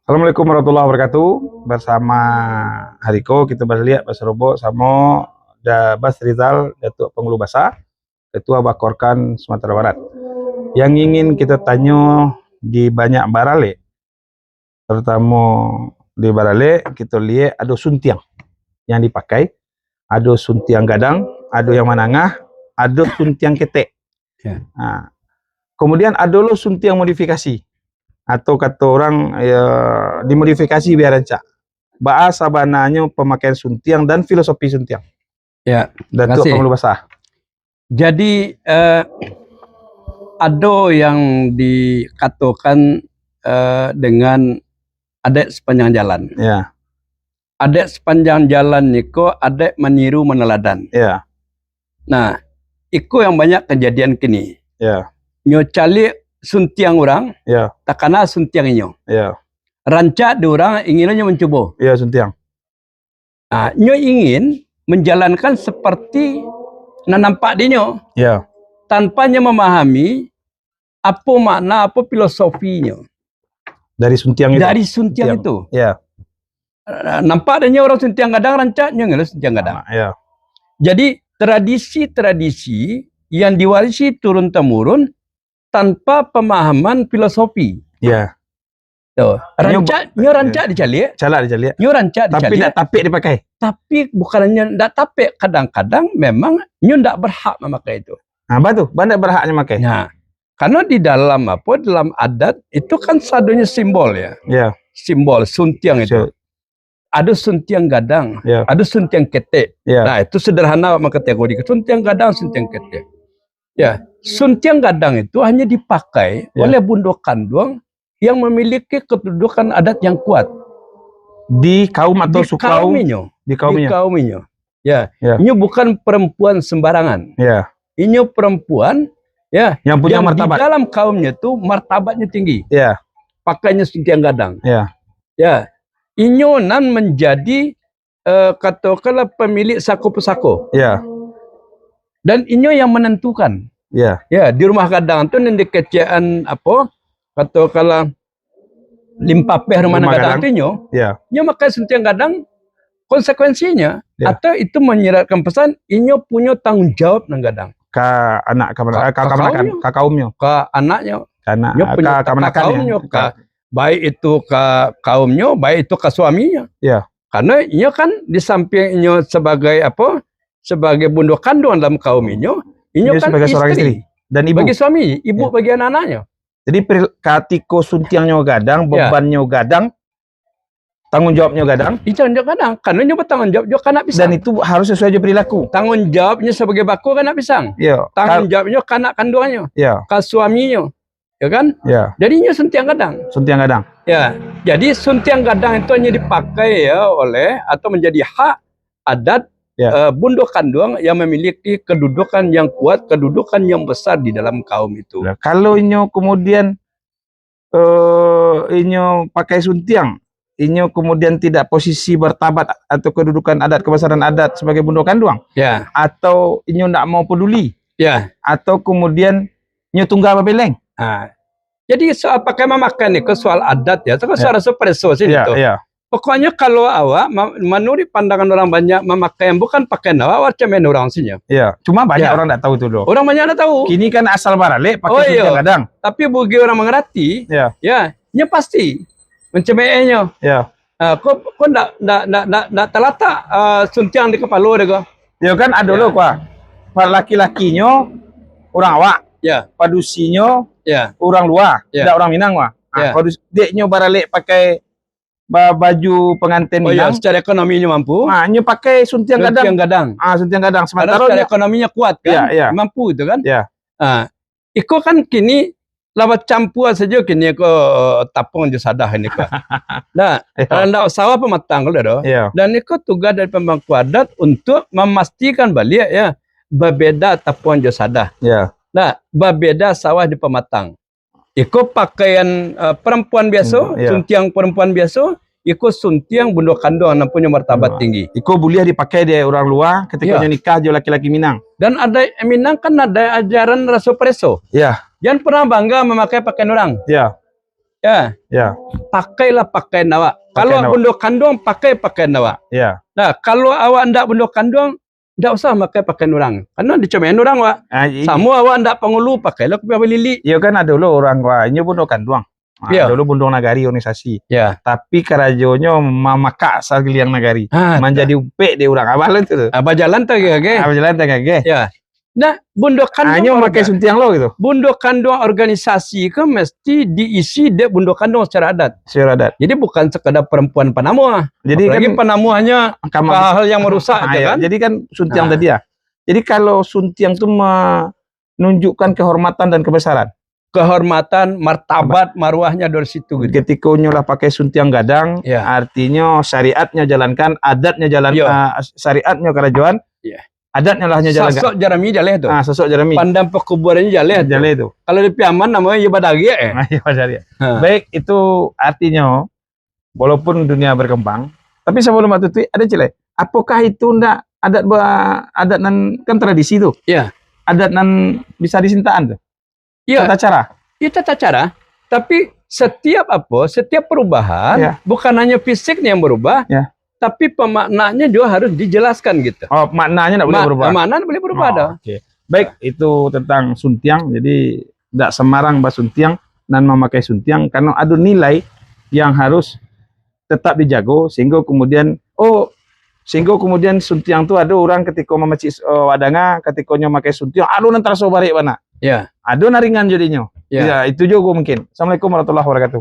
Assalamualaikum warahmatullahi wabarakatuh. Bersama Hariko kita balik Basrobo sama Bas Rizal, Datuk Pengulu Basa, Ketua Bakorkan Sumatera Barat. Yang ingin kita tanya di banyak barale, terutama di barale kita lihat ada suntiang yang dipakai, ada suntiang gadang, ada yang menengah, ada suntiang ketek. Nah, kemudian ada lo suntiang modifikasi. Atau kata orang ya, dimodifikasi biar rancak. Bahasa bananya pemakaian suntiang dan filosofi suntiang. Ya, Datuk Pengulu Basah. Jadi ada yang dikatakan dengan adat sepanjang jalan. Ya. Adat sepanjang jalan niko adat meniru meneladan. Ya. Nah, itu yang banyak kejadian kini. Ya. Nyo calik suntiang orang, Ya. tak kena suntiang inyo. Ya. Rancak di orang inginnya mencoba. Ya, suntiang. Nah, nyo ingin menjalankan seperti nampak dinyo. Ya. Tanpa nyo memahami apa makna, apa filosofinya. Dari suntiang itu. Dari suntiang itu. Ya. Nampak adanya orang suntiang gadang, rancaknya ngeles suntiang gadang. Ya. Jadi tradisi-tradisi yang diwarisi turun-temurun tanpa pemahaman filosofi. Ya. Tuh, rancak dicalik. Calak dicalik. Nyo rancak dicalik. Tapi nak tapik dipakai. Tapi bukannya ndak tapik, kadang-kadang memang nyo ndak berhak memakai itu. Nah, batu, banyak berhaknya pakai. Nah, karena di dalam dalam adat itu kan sadunya simbol ya. Ya. Simbol suntiang itu. Ada suntiang gadang, Ya. ada suntiang ketek. Ya. Nah, itu sederhana kategori suntiang gadang, suntiang ketek. Ya, suntiang gadang itu hanya dipakai oleh bundo kandung yang memiliki kedudukan adat yang kuat di kaum atau suku kaum. Di kauminya. Ya. Ya. Ini bukan perempuan sembarangan. Ya. Ini perempuan ya yang punya martabat. Di dalam kaumnya itu martabatnya tinggi. Ya. Pakainya suntiang gadang. Ya. Ya. Inyonan menjadi katakanlah pemilik sako pesako. Ya. Dan inyo yang menentukan. Ya. Ya, di rumah gadang itu nanti kecaan apa? Katakanlah limpapeh rumah gadang itu inyo. Ya. Inyo makai suntiang gadang, konsekuensinya atau itu menyiratkan pesan inyo punya tanggung jawab nang gadang. Ka anak ka kaumnya. Ka anaknya. Karena ka kaumnya. Baik itu ke kaumnya, baik itu ke suaminya. Ya. Karena inyo kan di samping inyo sebagai apa? Sebagai bundo kandung dalam kaum inyo kan sebagai seorang istri dan ibu. Bagi suami, ibu bagi anak-anaknya. Jadi katiko suntiangnya gadang, bebannya gadang, tanggung jawabnya gadang. Tanggung jawab gadang, karena nyo bertanggung jawab juga anak pisang. Dan itu harus sesuai aja perilaku. Tanggung jawabnya sebagai bakul anak pisang. Iya. Tanggung jawabnya ke anak kandungannya. Iya. Ke suaminya. Ya kan? Ya. Jadi ini suntiang gadang. Suntiang gadang. Ya. Jadi suntiang gadang itu hanya dipakai ya oleh atau menjadi hak adat bundo kandung yang memiliki kedudukan yang kuat, kedudukan yang besar di dalam kaum itu. Nah, kalau inyo kemudian inyo pakai suntiang, inyo kemudian tidak posisi martabat atau kedudukan adat kebesaran adat sebagai bundo kandung. Ya. Atau inyo tidak mau peduli. Ya. Atau kemudian inyo tunggal babeleng. Nah, jadi soal pakai memakan itu soal adat ya, soal preso sih itu. Ya. Pokoknya kalau awak menurut pandangan orang banyak memakai yang bukan pakaian awak cemen orang sihnya. Iya, cuma banyak orang tidak tahu itu loh. Orang banyak tidak tahu. Kini kan asal barale pakai suntiang gadang. Tapi bagi orang mengerti, nya pasti mencemehnya. Ya. Kok ndak terletak suntiang di kepala deh. Ya kan ada loh kuah. Laki-lakinya orang awak. Ya. Padusinya orang luar, tidak orang Minang wah. Padus deknya barale pakai baju pengantin Minang. Secara ekonominya mampu. Nah, nyo pakai suntiang gadang. Suntiang gadang. Sementara secara ekonominya kuat kan, mampu itu kan. Iko kan kini lawat campur saja kini ko tapung je sadah ini ko. Nah, ndak sawah pematang kalau dan iko tugas dari pemangku adat untuk memastikan balik berbeda tapung je sadah. Nah, berbeda sawah di pematang. Iko pakaian perempuan biasa, suntiang perempuan biasa, iko suntiang bundo kandung yang punya martabat tinggi. Iko boleh dipakai di orang luar ketika nikah jo laki-laki Minang. Dan ada Minang kan ada ajaran raso preso. Iya. Jangan pernah bangga memakai pakaian orang. Iya. Ya. Ya. Pakailah pakaian awak. Kalau Pakaian awak. bundo kandung, pakai pakaian awak. Ya. Nah, kalau awak ndak bundo kandung, ndak usah pakai pakaian orang. Karena dicobain orang, Wak. Sama awak ndak pengulu, pakailah kopiah lili. Iya kan ada dulu orang wah ini bundo kandung. Iya. Dulu bundo nagari organisasi. Ya. Tapi karajonyo mamaka asal giliang nagari. Menjadi upe de orang. Abah itu tuh. Abah jalan tak ge? Abah jalan tak ge? Ya. Nah, bundo kandung hanya pakai suntiang lo gitu. Bundo kandung organisasi kan mesti diisi de bundo kandung secara adat. Secara adat. Jadi bukan sekadar perempuan panamu. Jadi apalagi kan panamu hanya hal yang merusak kan. Jadi kan suntiang tadi ya. Jadi kalau suntiang itu menunjukkan kehormatan dan kebesaran. Kehormatan, martabat, marwahnya dari situ. Gitu. Ketika nyolah pakai suntiang gadang, artinya syariatnya jalankan, adatnya jalan, syariatnya kerajaan. Adatnya lahnya jalan. Sosok Jeremy jaleh tuh. Sosok Jeremy. Pandang pekuburannya jaleh itu. Kalau di Piaman namanya Yabadagi ya. Baik, itu artinya walaupun dunia berkembang, tapi sebelum itu ada cile. Apakah itu ndak adat nan kan tradisi tuh? Iya. Adat nan bisa disintaan tuh. Iya. Tata cara. Iya tata cara. Tapi setiap perubahan bukan hanya fisiknya yang berubah. Tapi pemaknanya juga harus dijelaskan gitu. Oh, maknanya tidak boleh berubah. Maknanya boleh berubah okay. Baik, itu tentang suntiang. Jadi tidak sembarang bahas suntiang dan memakai suntiang karena ada nilai yang harus tetap dijago sehingga kemudian suntiang itu ada orang ketika memaci wadanga ketika memakai suntiang aduh nanti sobari mana. Ya. Ada naringan jadinya. Ya, itu juga mungkin. Assalamualaikum warahmatullahi wabarakatuh.